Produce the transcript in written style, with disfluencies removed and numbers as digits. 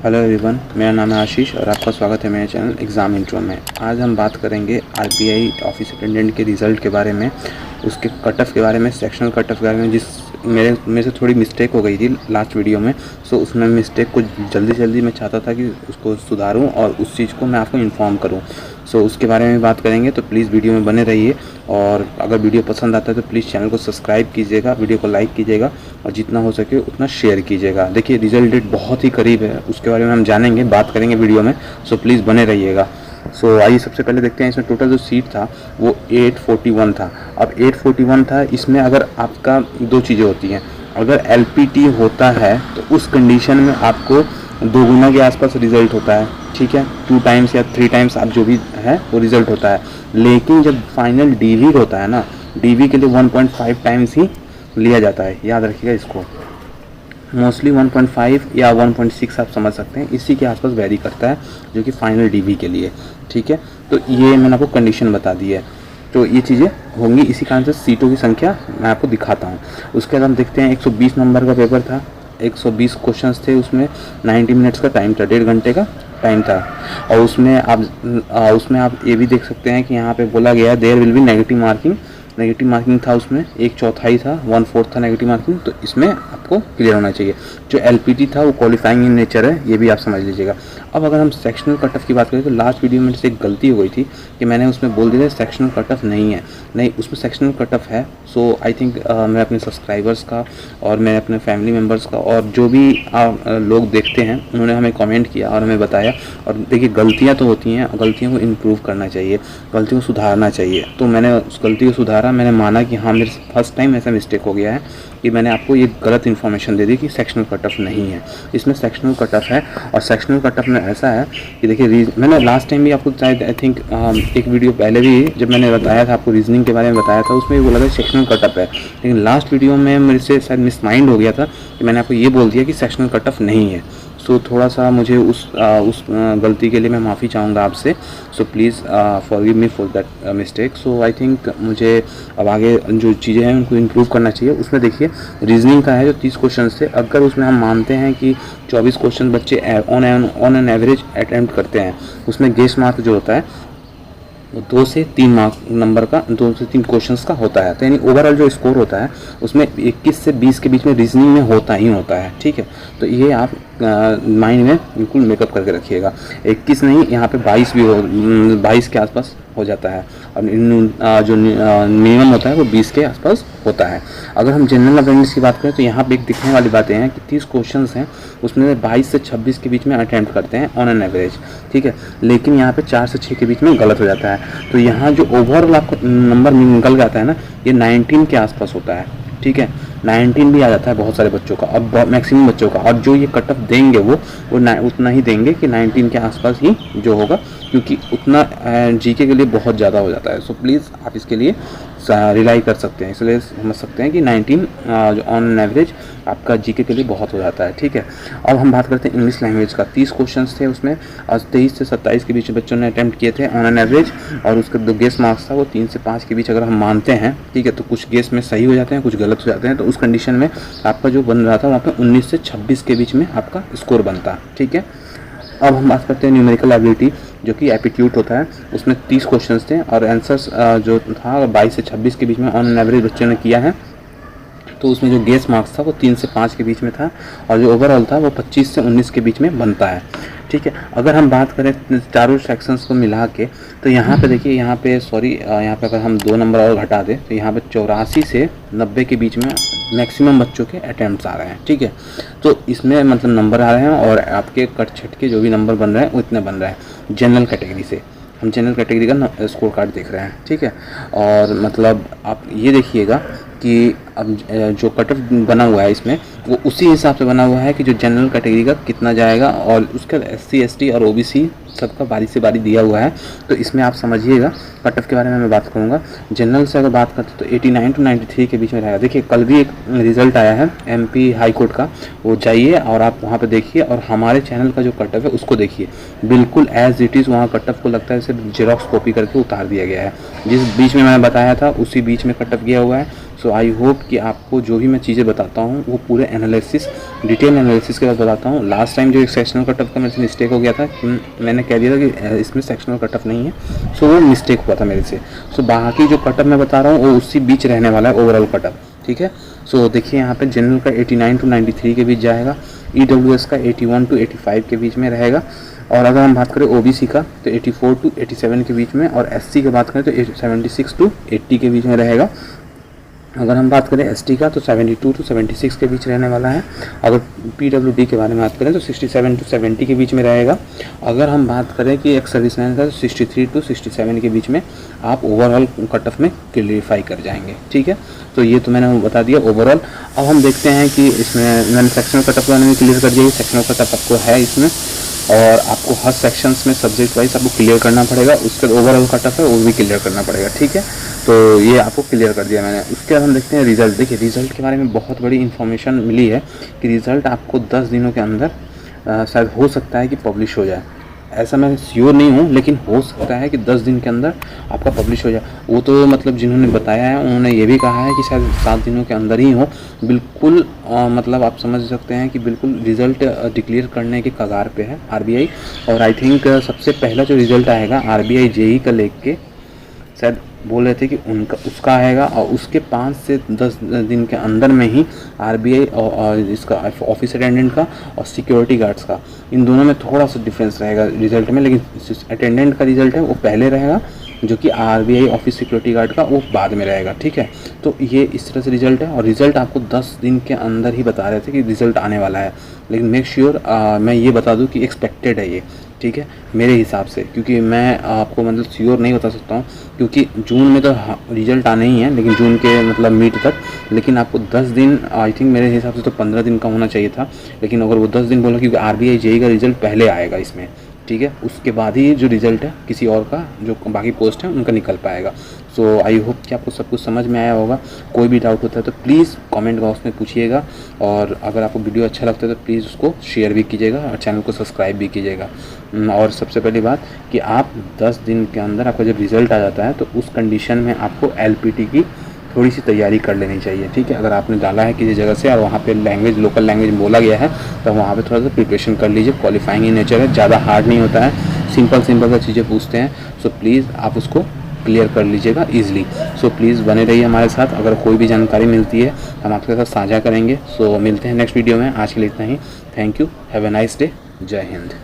Hello everyone, मेरा नाम है आशीष और आपका स्वागत है मेरे चैनल एग्ज़ाम इंट्रो में। आज हम बात करेंगे आरबीआई ऑफिस अटेंडेंट के रिज़ल्ट के बारे में, उसके कट ऑफ के बारे में, सेक्शनल कट ऑफ के बारे में। जिस मेरे से थोड़ी मिस्टेक हो गई थी लास्ट वीडियो में, सो उसमें मिस्टेक को जल्दी मैं चाहता था कि उसको सुधारूं और उस चीज़ को मैं आपको इन्फॉर्म करूं। सो उसके बारे में बात करेंगे, तो प्लीज़ वीडियो में बने रहिए। और अगर वीडियो पसंद आता है तो प्लीज़ चैनल को सब्सक्राइब कीजिएगा, वीडियो को लाइक कीजिएगा और जितना हो सके उतना शेयर कीजिएगा। देखिए, रिजल्ट डेट बहुत ही करीब है, उसके बारे में हम जानेंगे, बात करेंगे वीडियो में। सो प्लीज़ बने रहिएगा। सो आइए सबसे पहले देखते हैं इसमें टोटल जो सीट था वो 841 था। अब 841 था, इसमें अगर आपका दो चीज़ें होती हैं। अगर एलपीटी होता है तो उस कंडीशन में आपको 2 गुना के आसपास रिजल्ट होता है, ठीक है। 2 टाइम्स या 3 टाइम्स आप जो भी है वो रिजल्ट होता है। लेकिन जब फाइनल डीवी होता है ना, डीवी के लिए 1.5 टाइम्स ही लिया जाता है, याद रखिएगा इसको। मोस्टली 1.5 या 1.6 आप समझ सकते हैं, इसी के आसपास वेरी करता है जो कि फाइनल डीवी के लिए, ठीक है। तो ये मैंने आपको कंडीशन बता दी है, तो ये चीज़ें होंगी। इसी कारण से सीटों की संख्या मैं आपको दिखाता हूँ। उसके बाद हम देखते हैं 120 नंबर का पेपर था, 120 क्वेश्चंस थे, उसमें 90 मिनट्स का टाइम था, 1.5 घंटे का टाइम था। और उसमें आप ये भी देख सकते हैं कि यहाँ पे बोला गया there will be negative marking था। उसमें 1/4 था, 1/4 था नेगेटिव मार्किंग। तो इसमें आपको क्लियर होना चाहिए। जो एलपीटी था वो क्वालिफाइंग इन नेचर है, ये भी आप समझ लीजिएगा। अब अगर हम सेक्शनल कट ऑफ की बात करें तो लास्ट वीडियो में से एक गलती हो गई थी कि मैंने उसमें बोल दिया सेक्शनल कट ऑफ नहीं है। नहीं, उसमें सेक्शनल कट ऑफ है। सो आई थिंक मैं अपने सब्सक्राइबर्स का और मैं अपने फैमिली मेम्बर्स का और जो भी लोग देखते हैं उन्होंने हमें कमेंट किया और हमें बताया। और देखिए, गलतियाँ तो होती हैं, गलतियों को इम्प्रूव करना चाहिए, गलतियों को सुधारना चाहिए। तो मैंने उस गलती को सुधारा, मैंने माना कि हाँ मेरे फर्स्ट टाइम ऐसा मिस्टेक हो गया है कि मैंने आपको ये गलत इन्फॉर्मेशन दे दी कि सेक्शनल कट ऑफ नहीं है। इसमें सेक्शनल कट ऑफ है। और सेक्शनल कट ऑफ में ऐसा है कि देखिए, मैंने लास्ट टाइम भी आपको शायद आई थिंक एक वीडियो पहले भी जब मैंने बताया था आपको रीजनिंग के बारे में बताया था, उसमें भी बोला था सेक्शनल कट ऑफ है। लेकिन लास्ट वीडियो में मेरे से शायद मिस माइंड हो गया था कि मैंने आपको ये बोल दिया कि सेक्शनल कट ऑफ नहीं है। सो थोड़ा सा मुझे उस गलती के लिए मैं माफ़ी चाहूँगा आपसे। So please forgive me for that mistake. So I think मुझे अब आगे जो चीज़ें हैं उनको इम्प्रूव करना चाहिए। उसमें देखिए, रीजनिंग का है जो 30 क्वेश्चन थे, अगर उसमें हम मानते हैं कि 24 क्वेश्चन बच्चे ऑन एन एवरेज अटैम्प्ट करते हैं, उसमें गेस मार्क जो होता है वो 2 से 3 मार्क नंबर का, 2 से 3 क्वेश्चंस का होता है। तो यानी ओवरऑल जो स्कोर होता है उसमें 21 से 20 के बीच में रीजनिंग में होता ही होता है, ठीक है। तो ये आप माइंड में बिल्कुल मेकअप करके रखिएगा। 21 नहीं, यहाँ पे 22 भी हो, 22 के आसपास हो जाता है। और जो मिनिमम होता है वो 20 के आसपास होता है। अगर हम जनरल अवेयरनेस की बात करें तो यहाँ पे एक दिखने वाली बातें हैं कि 30 क्वेश्चंस हैं, उसमें 22 से 26 के बीच में अटैम्प्ट करते हैं ऑन एन एवरेज, ठीक है। लेकिन यहाँ पे 4 से 6 के बीच में गलत हो जाता है। तो यहाँ जो ओवरऑल आपको नंबर निकल जाता है ना, ये 19 के आसपास होता है, ठीक है। 19 भी आ जाता है बहुत सारे बच्चों का, अब मैक्सिमम बच्चों का। और जो ये कट ऑफ देंगे वो उतना ही देंगे कि 19 के आसपास ही जो होगा, क्योंकि उतना जीके के लिए बहुत ज़्यादा हो जाता है। सो प्लीज़ आप इसके लिए रिलाई कर सकते हैं, इसलिए समझ सकते हैं कि 19 जो ऑन एवरेज आपका जीके के लिए बहुत हो जाता है, ठीक है। अब हम बात करते हैं इंग्लिश लैंग्वेज का। 30 क्वेश्चंस थे उसमें, और 23 से 27 के बीच बच्चों ने अटैम्प्ट किए थे ऑन एन एवरेज। और उसका जो गेस मार्क्स था वो 3 से 5 के बीच अगर हम मानते हैं, ठीक है। तो कुछ गेस में सही हो जाते हैं, कुछ गलत हो जाते हैं। तो उस कंडीशन में आपका जो बन रहा था वहाँ पे 19 से 26 के बीच में आपका स्कोर बनता, ठीक है। अब हम बात करते हैं न्यूमेरिकल एबिलिटी, जो कि एप्टीट्यूड होता है। उसमें 30 क्वेश्चंस थे और आंसर्स जो था 22 से 26 के बीच में ऑन एन एवरेज बच्चों ने किया है। तो उसमें जो गेस मार्क्स था वो 3 से 5 के बीच में था, और जो ओवरऑल था वो 25 से 19 के बीच में बनता है, ठीक है। अगर हम बात करें चारों सेक्शंस को मिला के, तो यहाँ पे देखिए, यहाँ पे अगर हम 2 नंबर और घटा दें तो यहाँ पे 84 से 90 के बीच में मैक्सिमम बच्चों के अटैम्प्ट्स आ रहे हैं, ठीक है। तो इसमें मतलब नंबर आ रहे हैं और आपके कट छट के जो भी नंबर बन रहे हैं वो इतने बन रहे हैं जनरल कैटेगरी से। हम जनरल कैटेगरी का स्कोर कार्ड देख रहे हैं, ठीक है। और मतलब आप ये देखिएगा कि अब जो कट ऑफ बना हुआ है इसमें वो उसी हिसाब से बना हुआ है कि जो जनरल कैटेगरी का कितना जाएगा, और उसका SC ST और OBC सबका बारी से बारी दिया हुआ है। तो इसमें आप समझिएगा, कट ऑफ के बारे में मैं बात करूँगा। जनरल से अगर बात करते तो 89 to 93 के बीच में रहेगा। देखिए, कल भी एक रिज़ल्ट आया है MP हाई कोर्ट का, वो जाइए और आप वहाँ पे देखिए, और हमारे चैनल का जो कट ऑफ है उसको देखिए, बिल्कुल एज इट इज़ वहाँ कट ऑफ को लगता है सिर्फ जेरोक्स कॉपी करके उतार दिया गया है। जिस बीच में मैंने बताया था उसी बीच में कट ऑफ गया हुआ है। सो आई होप कि आपको जो भी मैं चीज़ें बताता हूँ वो पूरे एनालिसिस, डिटेल एनालिसिस के बाद बताता हूँ। लास्ट टाइम जो एक सेक्शनल कट ऑफ का मेरे से मिस्टेक हो गया था कि मैंने कह दिया था कि इसमें सेक्शनल कट ऑफ नहीं है, सो वो मिस्टेक हुआ था मेरे से। सो बाकी जो कट ऑफ मैं बता रहा हूँ वो उसी बीच रहने वाला है, ओवरऑल कट ऑफ, ठीक है। सो देखिए यहाँ पे जनरल का 89 to 93 के बीच जाएगा, EWS का 81 to 85 के बीच में रहेगा, और अगर हम बात करें OBC का तो 84 to 87 के बीच में, और SC की बात करें तो 76 to 80 के बीच में रहेगा। अगर हम बात करें ST का तो 72 to 76 के बीच रहने वाला है। अगर PWD के बारे में बात करें तो 67 to 70 के बीच में रहेगा। अगर हम बात करें कि एक्स सर्विसमैन का तो 63 to 67 के बीच में आप ओवरऑल कट ऑफ में क्लियरिफाई कर जाएंगे, ठीक है। तो ये तो मैंने बता दिया ओवरऑल। अब हम देखते हैं कि इसमें मैंने सेक्शनल कट ऑफ वाले में क्लियर कर दिया। सेक्शनल कट ऑफ आपको है इसमें, और आपको हर सेक्शंस में सब्जेक्ट वाइज आपको क्लियर करना पड़ेगा। उसके ओवरऑल कट ऑफ है वो भी क्लियर करना पड़ेगा, ठीक है। तो ये आपको क्लियर कर दिया मैंने। उसके बाद हम देखते हैं रिज़ल्ट। देखिए रिज़ल्ट के बारे में बहुत बड़ी इन्फॉर्मेशन मिली है कि रिज़ल्ट आपको 10 दिनों के अंदर शायद हो सकता है कि पब्लिश हो जाए। ऐसा मैं श्योर नहीं हूँ, लेकिन हो सकता है कि 10 दिन के अंदर आपका पब्लिश हो जाए। वो तो मतलब जिन्होंने बताया है उन्होंने ये भी कहा है कि शायद 7 दिनों के अंदर ही हो। बिल्कुल मतलब आप समझ सकते हैं कि बिल्कुल रिज़ल्ट डिक्लेयर करने के कगार पे है RBI। और आई थिंक सबसे पहला जो रिज़ल्ट आएगा RBI JEE का लेके शायद बोल रहे थे कि उनका उसका आएगा, और उसके 5 से 10 दिन के अंदर में ही RBI और इसका ऑफिस अटेंडेंट का और सिक्योरिटी गार्ड्स का, इन दोनों में थोड़ा सा डिफरेंस रहेगा रिजल्ट में। लेकिन अटेंडेंट का रिजल्ट है वो पहले रहेगा, जो कि RBI ऑफिस सिक्योरिटी गार्ड का वो बाद में रहेगा, ठीक है। तो ये इस तरह से रिजल्ट है, और रिजल्ट आपको 10 दिन के अंदर ही बता रहे थे कि रिजल्ट आने वाला है। लेकिन मेक श्योर मैं ये बता दूं कि एक्सपेक्टेड है ये, ठीक है, मेरे हिसाब से, क्योंकि मैं आपको मतलब श्योर नहीं बता सकता हूँ, क्योंकि जून में तो रिजल्ट आने ही है, लेकिन जून के मतलब मिड तक। लेकिन आपको 10 दिन आई थिंक मेरे हिसाब से तो 15 दिन का होना चाहिए था, लेकिन अगर वो 10 दिन बोला, क्योंकि RBI JEE का रिजल्ट पहले आएगा इसमें, ठीक है। उसके बाद ही जो रिज़ल्ट है किसी और का, जो बाकी पोस्ट है उनका निकल पाएगा। सो आई होप कि आपको सब कुछ समझ में आया होगा। कोई भी डाउट होता है तो प्लीज़ कमेंट बॉक्स में पूछिएगा, और अगर आपको वीडियो अच्छा लगता है तो प्लीज़ उसको शेयर भी कीजिएगा और चैनल को सब्सक्राइब भी कीजिएगा। और सबसे पहली बात कि आप 10 दिन के अंदर आपका जब रिज़ल्ट आ जाता है तो उस कंडीशन में आपको LPT की थोड़ी सी तैयारी कर लेनी चाहिए, ठीक है। अगर आपने डाला है किसी जगह से और वहाँ पे लैंग्वेज, लोकल लैंग्वेज बोला गया है, तो वहाँ पे थोड़ा सा प्रिपरेशन कर लीजिए। क्वालिफाइंग इन नेचर है, ज़्यादा हार्ड नहीं होता है, सिंपल सा चीज़ें पूछते हैं। सो प्लीज़ आप उसको क्लियर कर लीजिएगा ईजिली। सो प्लीज़ बने रहिए हमारे साथ। अगर कोई भी जानकारी मिलती है हम आपके साथ साझा करेंगे। सो मिलते हैं नेक्स्ट वीडियो में। आज के लिए इतना ही। Thank you, have a nice day, जय हिंद।